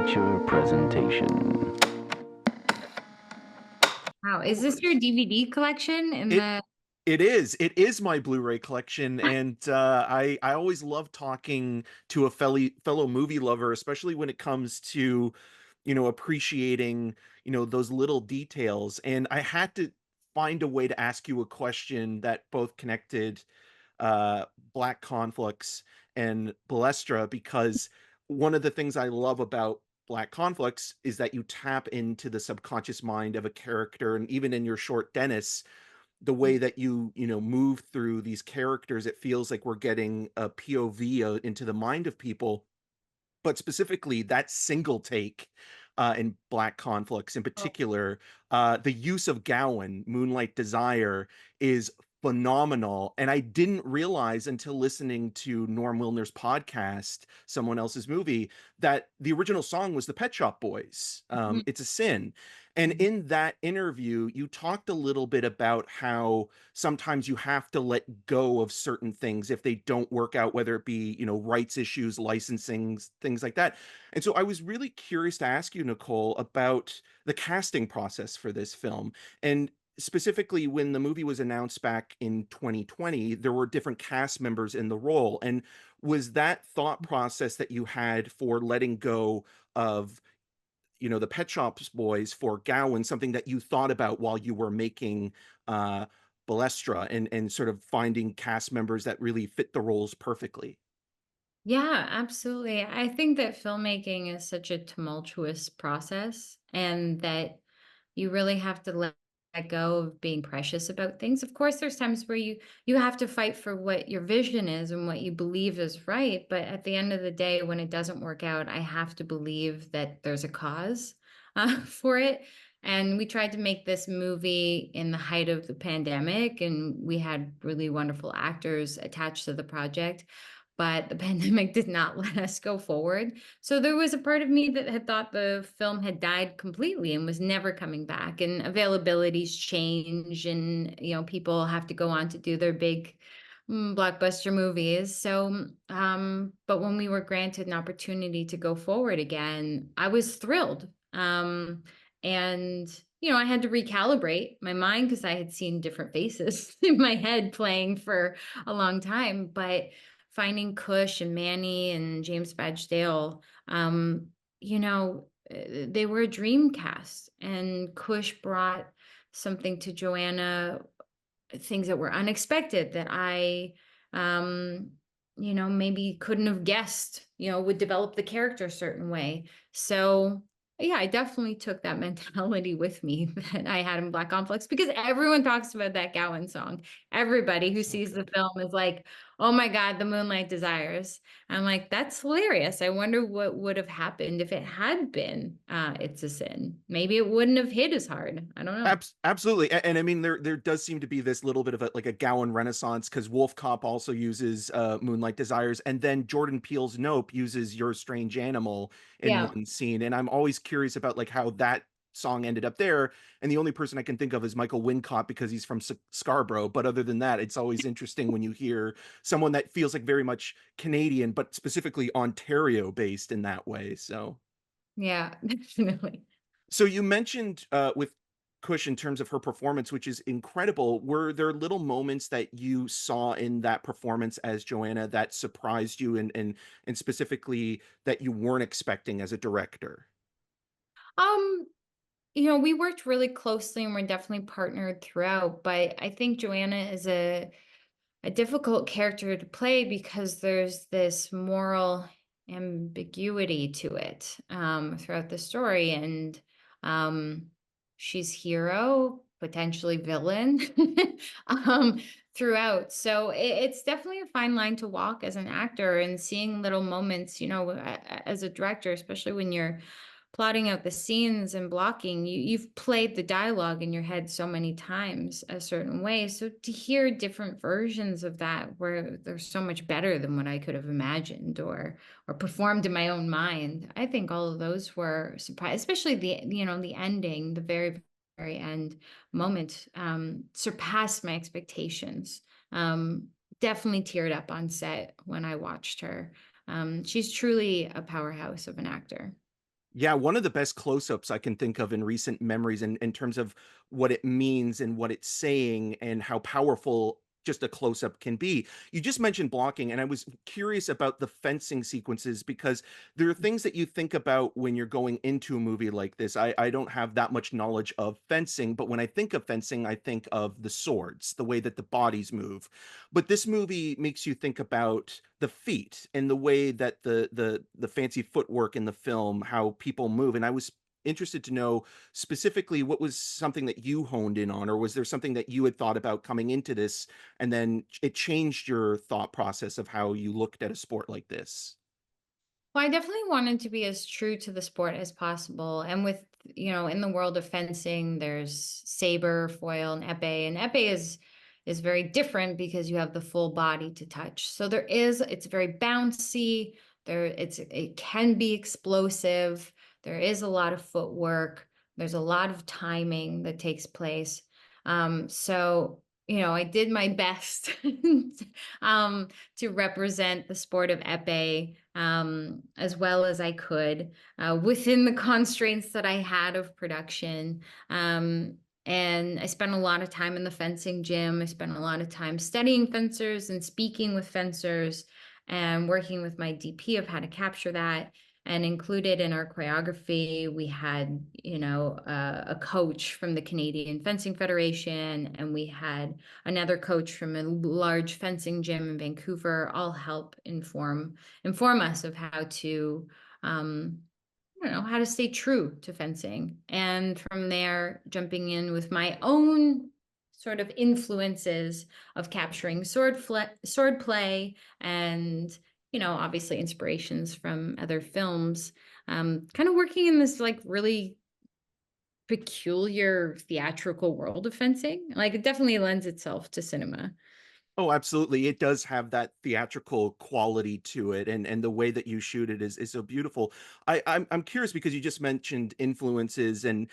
feature presentation. Wow, is this your DVD collection in It the it is. It is my Blu-ray collection, and I always love talking to a fellow movie lover, especially when it comes to, appreciating, those little details. And I had to find a way to ask you a question that both connected uh, Black Conflicts and Balestra, because one of the things I love about Black Conflicts is that you tap into the subconscious mind of a character, and even in your short Dennis, the way that you move through these characters, it feels like we're getting a POV into the mind of people. But specifically that single take in Black Conflicts in Oh, particular, the use of Gowan, Moonlight Desire, is phenomenal. And I didn't realize until listening to Norm Wilner's podcast, Someone Else's Movie, that the original song was the Pet Shop Boys. mhm, It's a Sin. And in that interview, you talked a little bit about how sometimes you have to let go of certain things if they don't work out, whether it be, rights issues, licensing, things like that. And so I was really curious to ask you, Nicole, about the casting process for this film. And specifically, when the movie was announced back in 2020, there were different cast members in the role. And was that thought process that you had for letting go of, the Pet Shops Boys for Gowan, something that you thought about while you were making uh, Balestra, and sort of finding cast members that really fit the roles perfectly? yeah, absolutely. I think that filmmaking is such a tumultuous process and that you really have to let go of being precious about things. Of course, there's times where you have to fight for what your vision is and what you believe is right, but at the end of the day, when it doesn't work out, I have to believe that there's a cause for it. And we tried to make this movie in the height of the pandemic, and we had really wonderful actors attached to the project, but the pandemic did not let us go forward. So there was a part of me that had thought the film had died completely and was never coming back. And availabilities change, and people have to go on to do their big blockbuster movies. So, but when we were granted an opportunity to go forward again, I was thrilled. And I had to recalibrate my mind because I had seen different faces in my head playing for a long time. But finding Cush and Manny and James Badge Dale, they were a dream cast, and Cush brought something to Joanna, things that were unexpected that I, maybe couldn't have guessed, would develop the character a certain way. So yeah, I definitely took that mentality with me that I had in Black Conflicts because everyone talks about that Gowan song. Everybody who So sees the good. film is like, oh my God, the Moonlight Desires. I'm like, that's hilarious. I wonder what would have happened if it had been It's a Sin. Maybe it wouldn't have hit as hard. I don't know. Absolutely, and I mean there does seem to be this little bit of a Gowan renaissance, because Wolf Cop also uses Moonlight Desires, and then Jordan Peele's Nope uses Your Strange Animal in Yeah. one scene, and I'm always curious about like how that song ended up there. And the only person I can think of is Michael Wincott, because he's from Scarborough. But other than that, it's always interesting when you hear someone that feels like very much Canadian, but specifically Ontario based in that way. So. Yeah, definitely. So you mentioned with Cush in terms of her performance, which is incredible. Were there little moments that you saw in that performance as Joanna that surprised you, and specifically that you weren't expecting as a director? Um, we worked really closely and we're definitely partnered throughout, but I think Joanna is a difficult character to play because there's this moral ambiguity to it throughout the story. And um, she's hero, potentially villain um, throughout. So it's definitely a fine line to walk as an actor and seeing little moments, as a director, especially when you're plotting out the scenes and blocking, you've played the dialogue in your head so many times a certain way. So to hear different versions of that where they're so much better than what I could have imagined or performed in my own mind, I think all of those were surprised, especially the ending, the very, very end moment, surpassed my expectations. Um, Definitely teared up on set when I watched her. She's truly a powerhouse of an actor. Yeah, one of the best close-ups I can think of in recent memories in terms of what it means and what it's saying and how powerful just a close-up can be. You just mentioned blocking, and I was curious about the fencing sequences because there are things that you think about when you're going into a movie like this. I don't have that much knowledge of fencing, but when I think of fencing, I think of the swords, the way that the bodies move. But this movie makes you think about the feet and the way that the fancy footwork in the film, how people move. And I was interested to know specifically what was something that you honed in on, or was there something that you had thought about coming into this and then it changed your thought process of how you looked at a sport like this? Well, I definitely wanted to be as true to the sport as possible. And with, in the world of fencing, there's saber, foil, and epee. And epee is very different because you have the full body to touch. So it's very bouncy. It can be explosive. There is a lot of footwork. There's a lot of timing that takes place. I did my best to represent the sport of epee as well as I could within the constraints that I had of production. And I spent a lot of time in the fencing gym. I spent a lot of time studying fencers and speaking with fencers and working with my DP of how to capture that. And included in our choreography, we had, a coach from the Canadian Fencing Federation, and we had another coach from a large fencing gym in Vancouver, all help inform us of how to I don't know, how to stay true to fencing. And from there, jumping in with my own sort of influences of capturing sword play and, obviously inspirations from other films. Kind of working in this like really peculiar theatrical world of fencing. Like it definitely lends itself to cinema. Oh, absolutely. It does have that theatrical quality to it, and the way that you shoot it is so beautiful. I'm curious because you just mentioned influences, and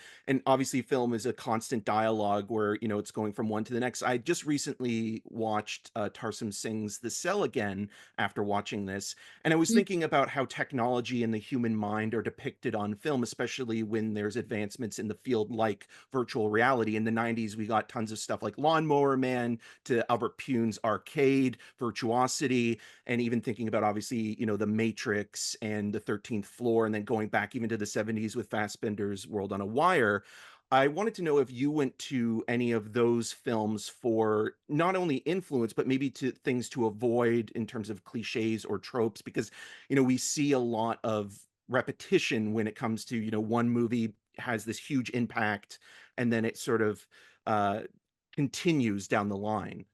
obviously film is a constant dialogue where, it's going from one to the next. I just recently watched Tarsum Singh's The Cell again after watching this, and I was thinking about how technology and the human mind are depicted on film, especially when there's advancements in the field like virtual reality. In the 90s, we got tons of stuff like Lawnmower Man to Albert Pune's Arcade, Virtuosity, and even thinking about obviously, The Matrix and The 13th Floor, and then going back even to the 70s with Fassbender's World on a Wire. I wanted to know if you went to any of those films for not only influence, but maybe to things to avoid in terms of cliches or tropes, because, we see a lot of repetition when it comes to, one movie has this huge impact and then it sort of uh, continues down the line.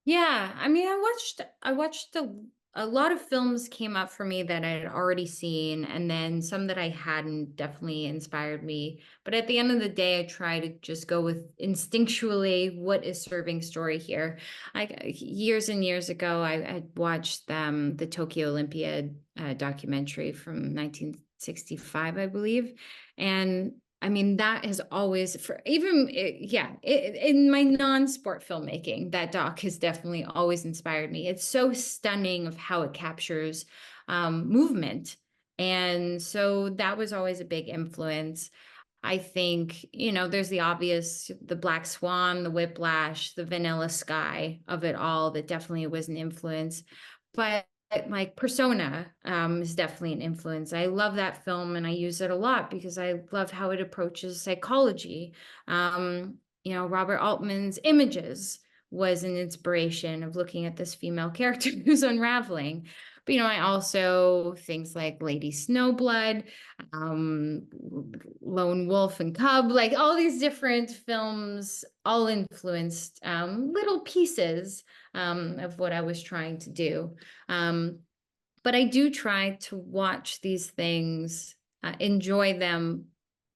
Yeah, I mean, I watched a lot of films came up for me that I had already seen, and then some that I hadn't definitely inspired me. But at the end of the day, I try to just go with instinctually what is serving story here. Years and years ago, I watched the Tokyo Olympiad documentary from 1965, I believe, and I mean, that has always, for even, in my non-sport filmmaking, that doc has definitely always inspired me. It's so stunning of how it captures movement. And so that was always a big influence. I think, there's the obvious, the Black Swan, the Whiplash, the Vanilla Sky of it all that definitely was an influence. But like Persona is definitely an influence. I love that film and I use it a lot because I love how it approaches psychology. Robert Altman's Images was an inspiration of looking at this female character who's unraveling. But I also things like Lady Snowblood, um, Lone Wolf and Cub, like all these different films, all influenced little pieces of what I was trying to do. Um, but I do try to watch these things, enjoy them,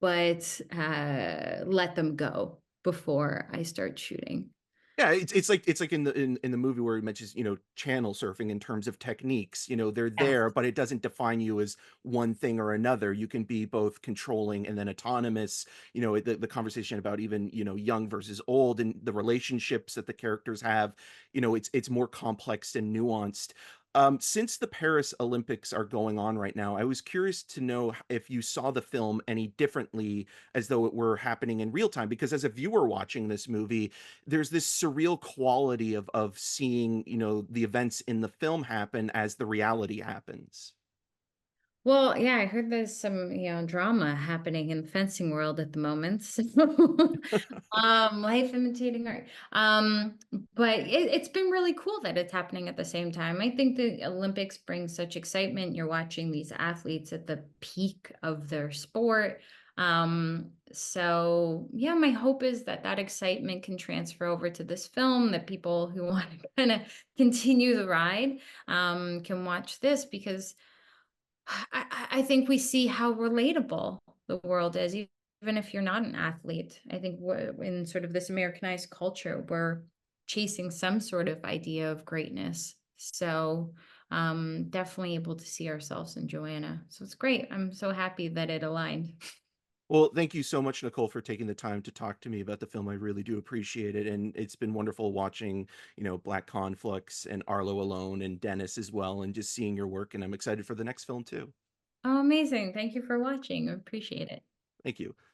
but let them go before I start shooting. Yeah, it's like in the movie where he mentions, channel surfing in terms of techniques. They're Yes. there, but it doesn't define you as one thing or another. You can be both controlling and then autonomous. The conversation about even, young versus old and the relationships that the characters have, it's more complex and nuanced. Since the Paris Olympics are going on right now, I was curious to know if you saw the film any differently as though it were happening in real time. Because as a viewer watching this movie, there's this surreal quality of seeing, the events in the film happen as the reality happens. Well, yeah, I heard there's some, drama happening in the fencing world at the moment. So, life imitating art. But it's been really cool that it's happening at the same time. I think the Olympics bring such excitement. You're watching these athletes at the peak of their sport. So yeah, my hope is that that excitement can transfer over to this film, that people who want to kind of continue the ride, can watch this because I think we see how relatable the world is, even if you're not an athlete. I think in sort of this Americanized culture, we're chasing some sort of idea of greatness. So, definitely able to see ourselves in Joanna. So it's great. I'm so happy that it aligned. Well, thank you so much, Nicole, for taking the time to talk to me about the film. I really do appreciate it. And it's been wonderful watching, Black Conflux and Arlo Alone and Dennis as well, and just seeing your work. And I'm excited for the next film too. Oh, amazing. Thank you for watching. I appreciate it. Thank you.